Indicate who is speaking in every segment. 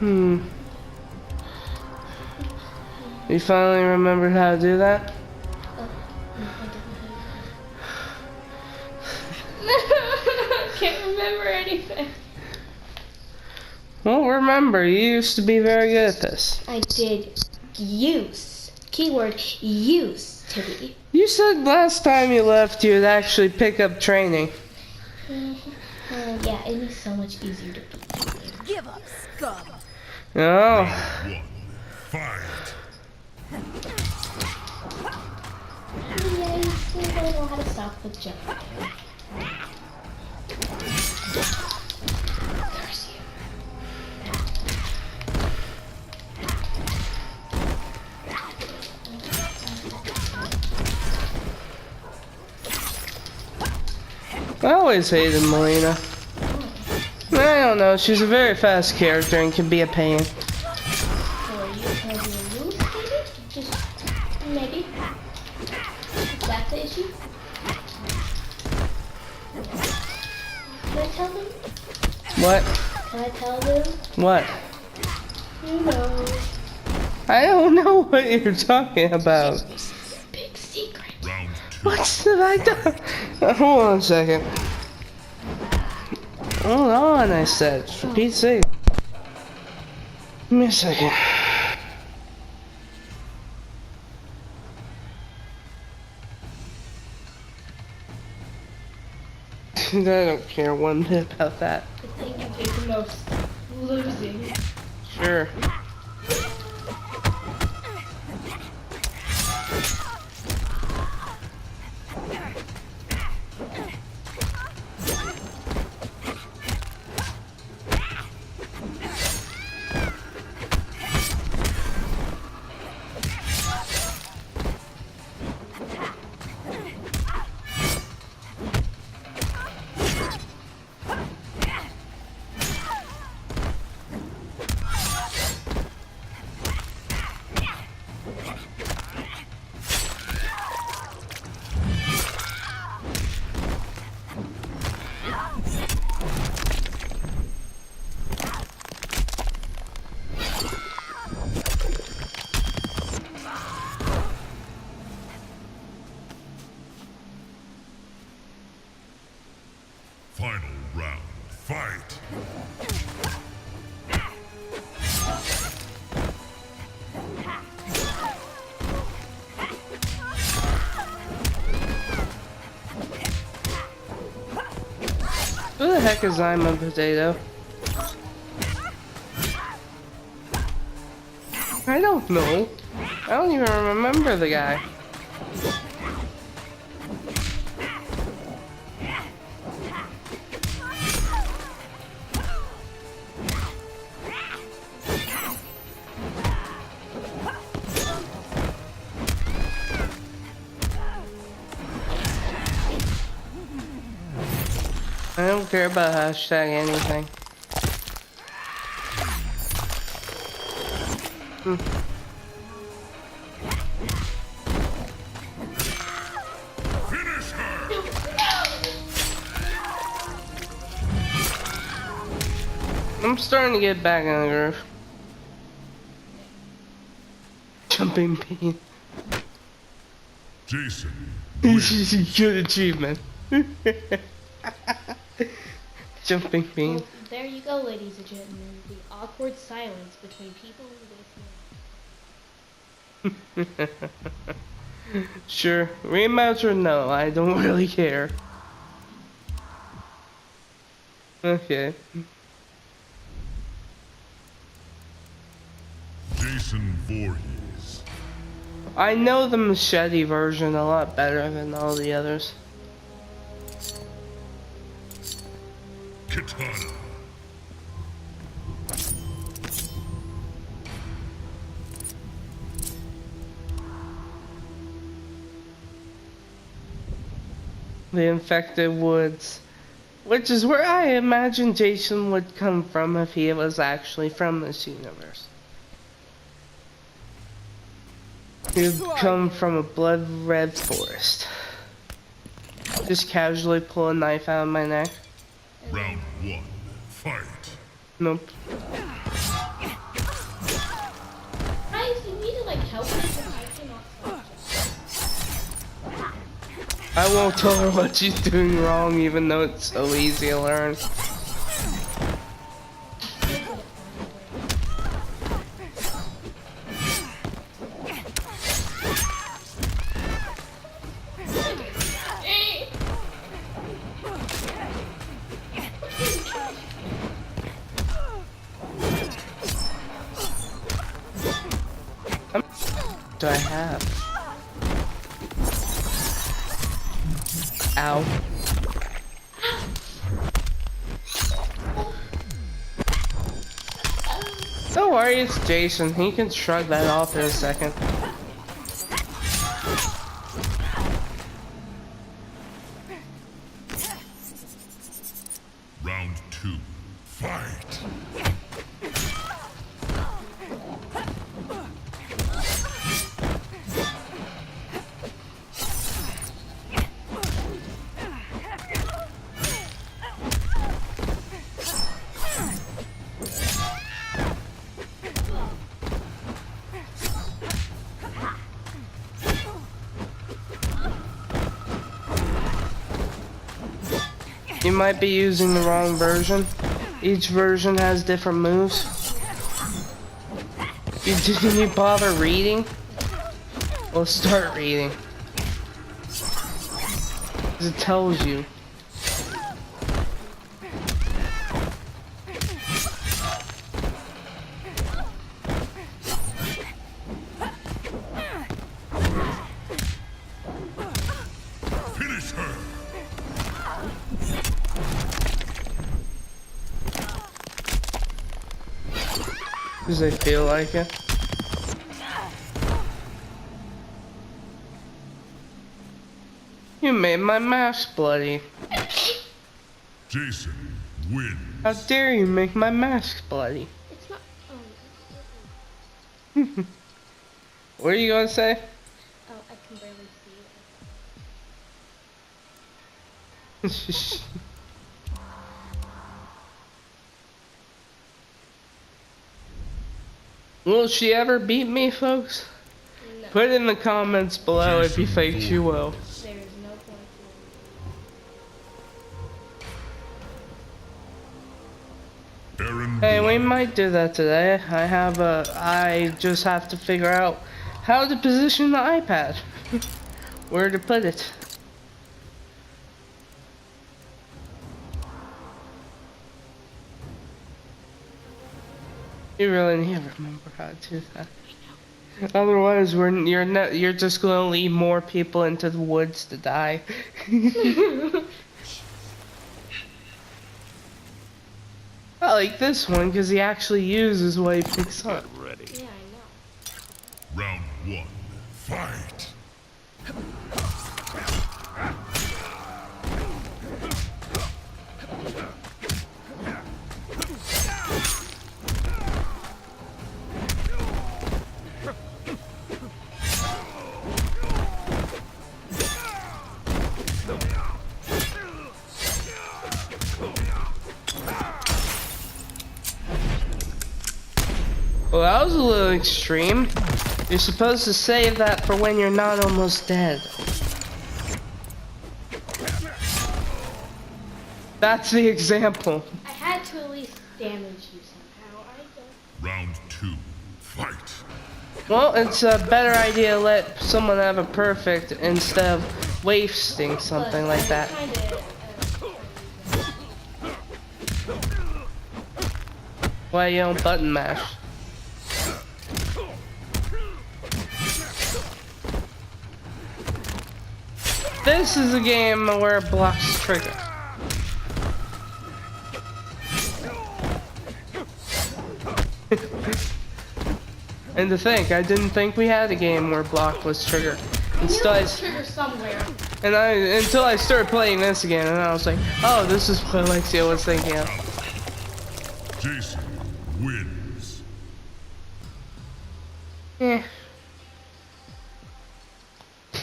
Speaker 1: You finally remembered how to do that?
Speaker 2: I can't remember anything.
Speaker 1: Well, remember, you used to be very good at this.
Speaker 2: I did use. Keyword use to be.
Speaker 1: You said last time you left you'd actually pick up training.
Speaker 2: Yeah, it is so much easier to beat.
Speaker 3: Give up, scum.
Speaker 1: Oh.
Speaker 4: Fight.
Speaker 2: Yeah, you still don't know how to stop the jump. Curse you.
Speaker 1: I always hated Melina. I don't know, she's a very fast character and can be a pain.
Speaker 2: So are you trying to lose, maybe? Just maybe. Is that the issue? Can I tell them?
Speaker 1: What?
Speaker 2: Can I tell them?
Speaker 1: What?
Speaker 2: You know.
Speaker 1: I don't know what you're talking about.
Speaker 2: Big secret.
Speaker 4: Round 2.
Speaker 1: What have I done? Hold on a second. Hold on, I said. For Pete's sake. Give me a second. I don't care one bit about that.
Speaker 2: The thing you hate the most. Losing.
Speaker 1: Sure.
Speaker 4: Final round. Fight.
Speaker 1: Who the heck is I'm a potato? I don't know. I don't even remember the guy. I don't care about hashtag anything.
Speaker 4: Finish her.
Speaker 1: I'm starting to get back in the groove. Jumping bean.
Speaker 4: Jason.
Speaker 1: Good achievement. Jumping bean.
Speaker 2: Well, there you go, ladies and gentlemen. The awkward silence between people who listen.
Speaker 1: Sure. Rematch or no, I don't really care. Okay.
Speaker 4: Jason Voorhees.
Speaker 1: I know the machete version a lot better than all the others.
Speaker 4: Katana.
Speaker 1: The Infected Woods. Which is where I imagine Jason would come from if he was actually from this universe. He'd come from a blood red forest. Just casually pull a knife out of my neck.
Speaker 4: Round 1. Fight.
Speaker 1: Nope.
Speaker 2: Guys, you need to like help me because I cannot fight.
Speaker 1: I won't tell her what she's doing wrong, even though it's so easy to learn. Do I have? Ow. Don't worry, it's Jason. He can shrug that off in a second.
Speaker 4: Round 2. Fight!
Speaker 1: You might be using the wrong version. Each version has different moves. Didn't you bother reading? Well, start reading. 'Cause it tells you.
Speaker 4: Finish her!
Speaker 1: Does they feel like it? You made my mask bloody.
Speaker 4: Jason wins.
Speaker 1: How dare you make my mask bloody?
Speaker 2: It's not.
Speaker 1: What are you gonna say?
Speaker 2: Oh, I can barely see it.
Speaker 1: Will she ever beat me, folks?
Speaker 2: No.
Speaker 1: Put it in the comments below if you think she will.
Speaker 2: There is no point.
Speaker 4: Aaron
Speaker 1: Hey, we
Speaker 4: Blood.
Speaker 1: might do that today. I just have to figure out how to position the iPad. Where to put it. You really need to remember how to do that. Otherwise, you're just gonna lead more people into the woods to die. I like this one because he actually uses what he picks up.
Speaker 4: Ready.
Speaker 2: Yeah, I know.
Speaker 4: Round 1. Fight!
Speaker 1: Well, that was a little extreme. You're supposed to save that for when you're not almost dead. That's the example.
Speaker 2: I had to at least damage you somehow. I don't.
Speaker 4: Round 2. Fight!
Speaker 1: Well, it's a better idea to let someone have a perfect instead of wasting something like that. Why you don't button mash? This is a game where it blocks trigger. And to think, I didn't think we had a game where block was trigger. Instead,
Speaker 2: Trigger somewhere.
Speaker 1: until I started playing this again, and I was like, oh, this is what Alexia was thinking of.
Speaker 4: Jason wins.
Speaker 1: Eh.
Speaker 2: Ow.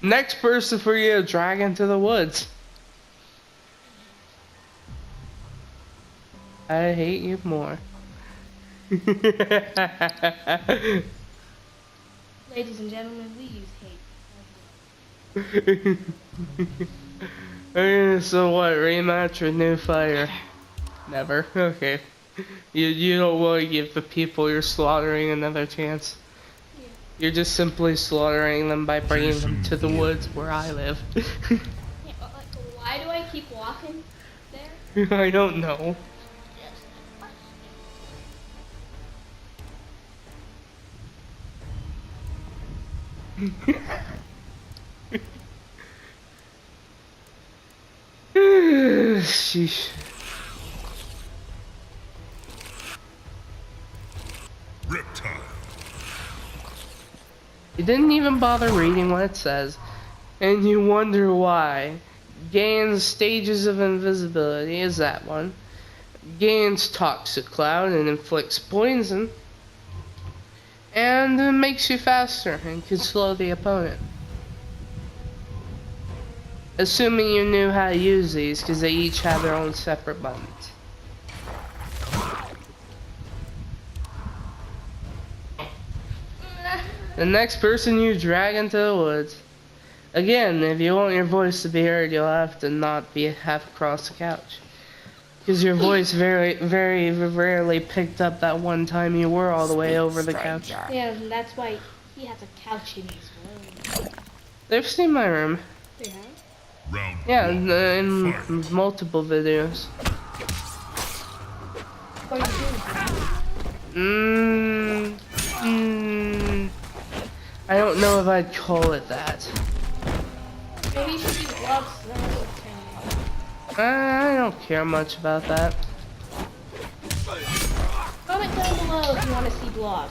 Speaker 1: Next person for you to drag into the woods. I hate you more.
Speaker 2: Ladies and gentlemen, we use hate.
Speaker 1: So what? Rematch or new fighter? Never. Okay. You don't want to give the people you're slaughtering another chance.
Speaker 2: Yeah.
Speaker 1: You're just simply slaughtering them by bringing them to the woods where I live.
Speaker 2: Yeah, like, why do I keep walking there?
Speaker 1: I don't know. Sheesh.
Speaker 4: Reptile.
Speaker 1: You didn't even bother reading what it says, and you wonder why. Gains stages of invisibility is that one. Gains toxic cloud and inflicts poison. And it makes you faster and can slow the opponent. Assuming you knew how to use these, because they each have their own separate buttons. The next person you drag into the woods. Again, if you want your voice to be heard, you'll have to not be half across the couch. Because your voice very, very rarely picked up that one time you were all the way over the couch.
Speaker 2: Yeah, and that's why he has a couch in his room.
Speaker 1: They've seen my room.
Speaker 2: They have?
Speaker 4: Round
Speaker 1: Yeah,
Speaker 4: one.
Speaker 1: in
Speaker 4: Fight.
Speaker 1: multiple videos.
Speaker 2: What are you doing?
Speaker 1: I don't know if I'd call it that.
Speaker 2: Maybe you should use gloves.
Speaker 1: I don't care much about that.
Speaker 2: Comment down below if you want to see blogs.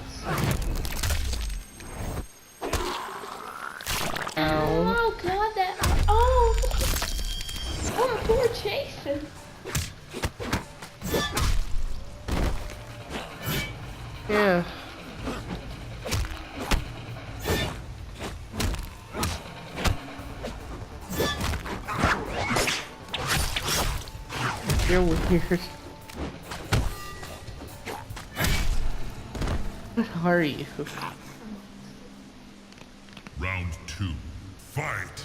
Speaker 1: Ow.
Speaker 2: Oh god, that. Oh! Oh, poor Jason.
Speaker 1: Yeah. You're weird. What are you?
Speaker 4: Round two. Fight.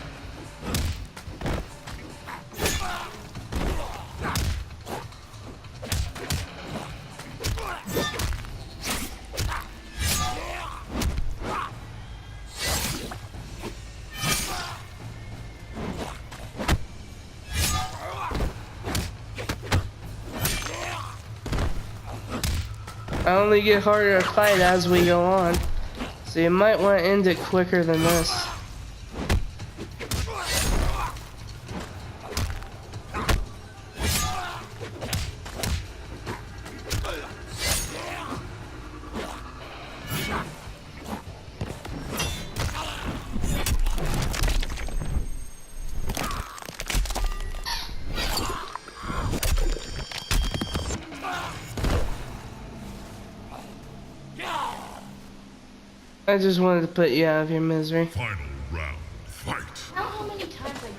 Speaker 1: I only get harder to fight as we go on, so you might want to end it quicker than this. I just wanted to put you out of your misery.
Speaker 4: Final round. Fight.
Speaker 2: How many times I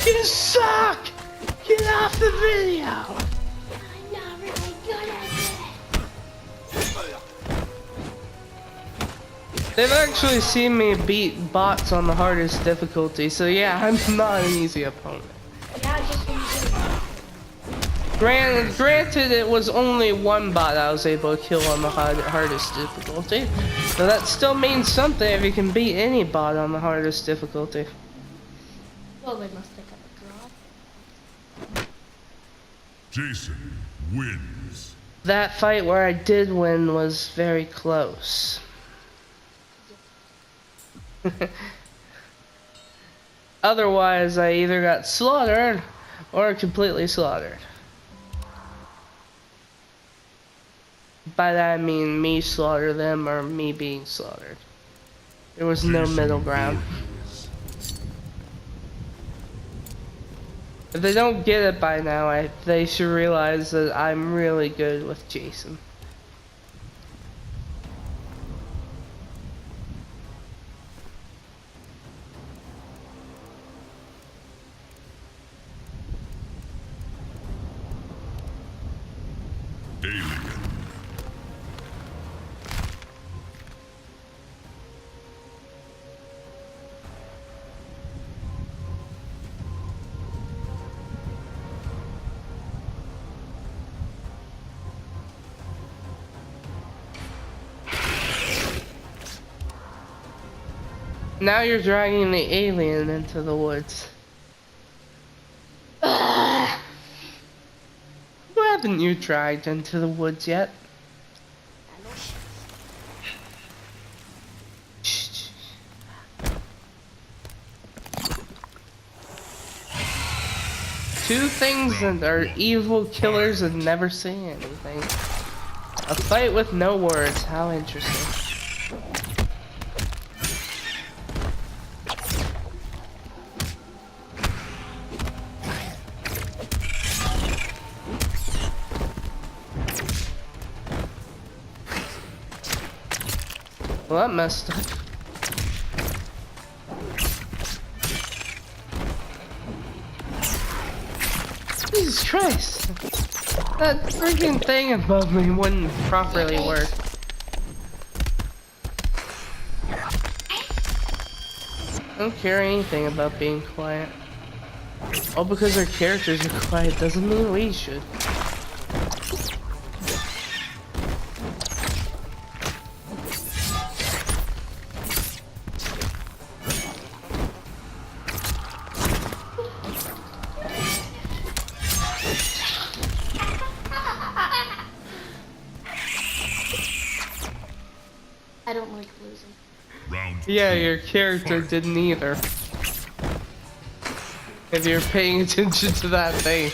Speaker 1: You suck! Get off the video!
Speaker 2: I'm not really good at this.
Speaker 1: They've actually seen me beat bots on the hardest difficulty, so yeah, I'm not an easy opponent.
Speaker 2: Yeah, just when you
Speaker 1: Granted, it was only one bot I was able to kill on the hardest difficulty, but that still means something if you can beat any bot on the hardest difficulty.
Speaker 2: Well, they must pick up a girl.
Speaker 4: Jason wins.
Speaker 1: That fight where I did win was very close. Otherwise, I either got slaughtered or completely slaughtered. By that I mean me slaughter them or me being slaughtered. There was no
Speaker 4: Jason
Speaker 1: middle ground.
Speaker 4: wins.
Speaker 1: If they don't get it by now, they should realize that I'm really good with Jason.
Speaker 4: Alien.
Speaker 1: Now you're dragging the alien into the woods.
Speaker 2: Ugh.
Speaker 1: Who haven't you dragged into the woods yet? Shh. Two things that are evil killers and never say anything. A fight with no words. How interesting. Well, that messed up. Jesus Christ! That freaking thing above me wouldn't properly work. I don't care anything about being quiet. All because our characters are quiet doesn't mean we should.
Speaker 2: I don't like losing.
Speaker 4: Round
Speaker 1: Yeah,
Speaker 4: two.
Speaker 1: your character
Speaker 4: Fight.
Speaker 1: didn't either. If you're paying attention to that thing.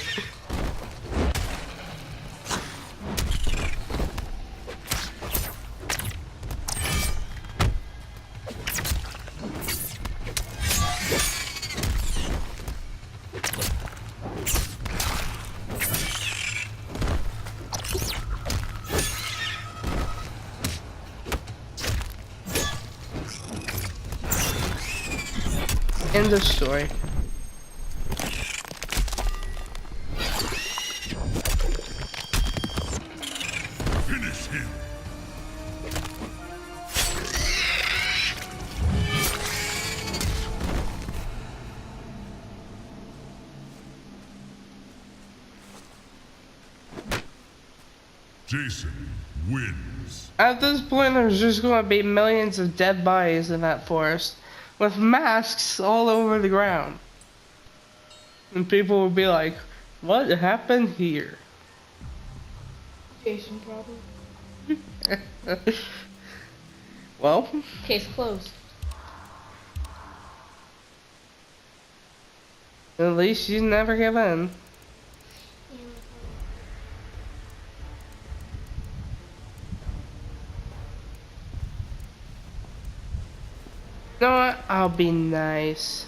Speaker 1: End of story.
Speaker 4: Finish him. Jason wins.
Speaker 1: At this point, there's just gonna be millions of dead bodies in that forest, with masks all over the ground. And people will be like, what happened here?
Speaker 2: Jason problem.
Speaker 1: Well,
Speaker 2: Case closed.
Speaker 1: at least you never give in. You know what? I'll be nice.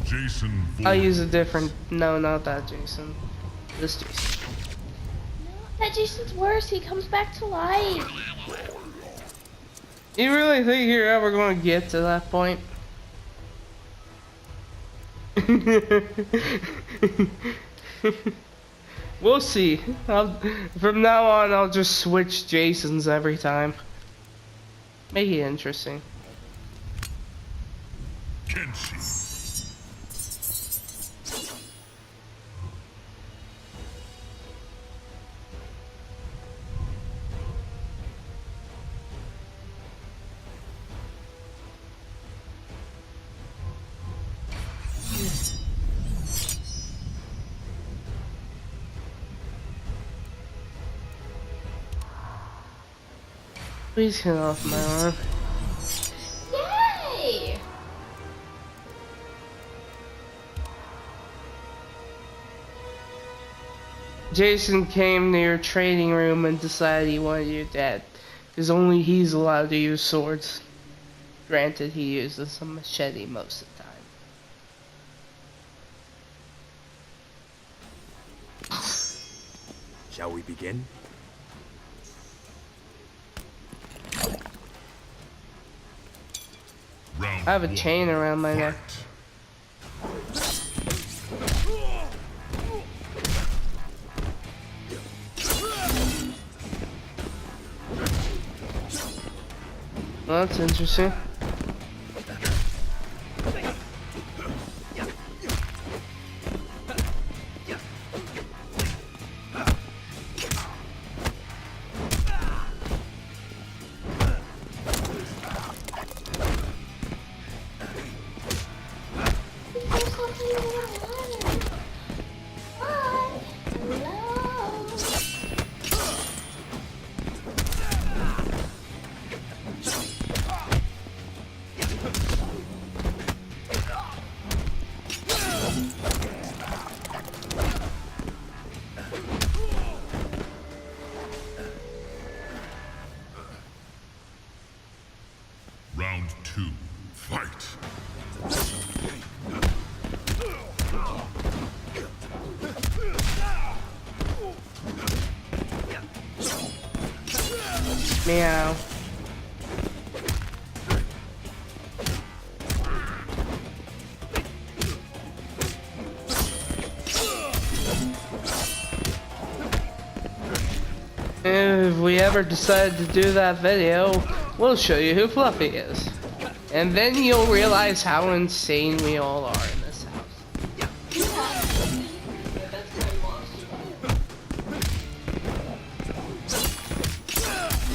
Speaker 4: Jason
Speaker 1: I'll
Speaker 4: Voorhees.
Speaker 1: use a different. No, not that Jason. This Jason.
Speaker 2: No, that Jason's worse. He comes back to life.
Speaker 1: You really think you're ever going to get to that point? We'll see. From now on, I'll just switch Jasons every time. Make it interesting.
Speaker 4: Kenshi.
Speaker 1: Please get off my arm.
Speaker 2: Yay!
Speaker 1: Jason came to your training room and decided he wanted you dead. Because only he's allowed to use swords. Granted, he uses a machete most of the time.
Speaker 3: Shall we begin?
Speaker 4: Round
Speaker 1: I have a
Speaker 4: one.
Speaker 1: chain around my neck. Well, that's interesting.
Speaker 4: Round two. Fight.
Speaker 1: Meow. If we ever decide to do that video, we'll show you who Fluffy is. And then you'll realize how insane we all are in this house.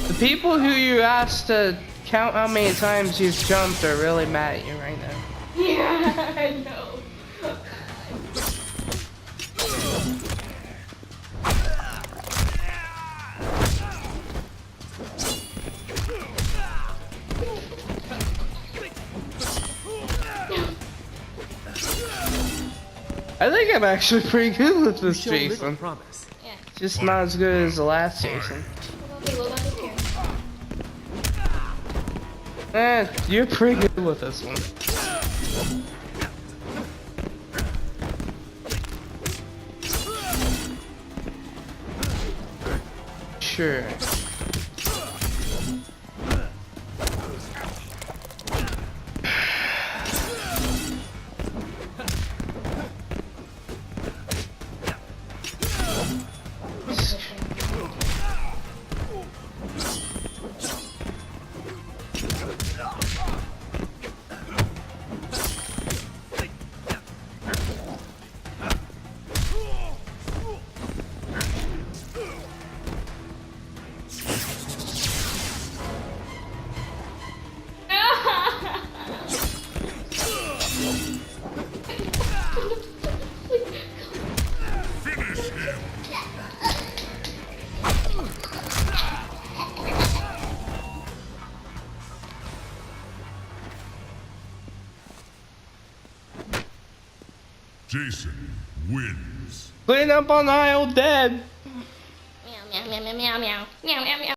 Speaker 1: The people who you asked to count how many times you've jumped are really mad at you right now.
Speaker 2: Yeah, I know.
Speaker 1: I think I'm actually pretty good with this
Speaker 3: Show little
Speaker 1: Jason.
Speaker 3: promise.
Speaker 2: Yeah.
Speaker 1: Just not as good as the last Jason.
Speaker 2: Okay, what about this here?
Speaker 1: You're pretty good with this one. Sure.
Speaker 4: Finish him. Jason wins.
Speaker 1: Clean up on aisle dead.
Speaker 2: Meow, meow, meow, meow, meow, meow, meow, meow, meow.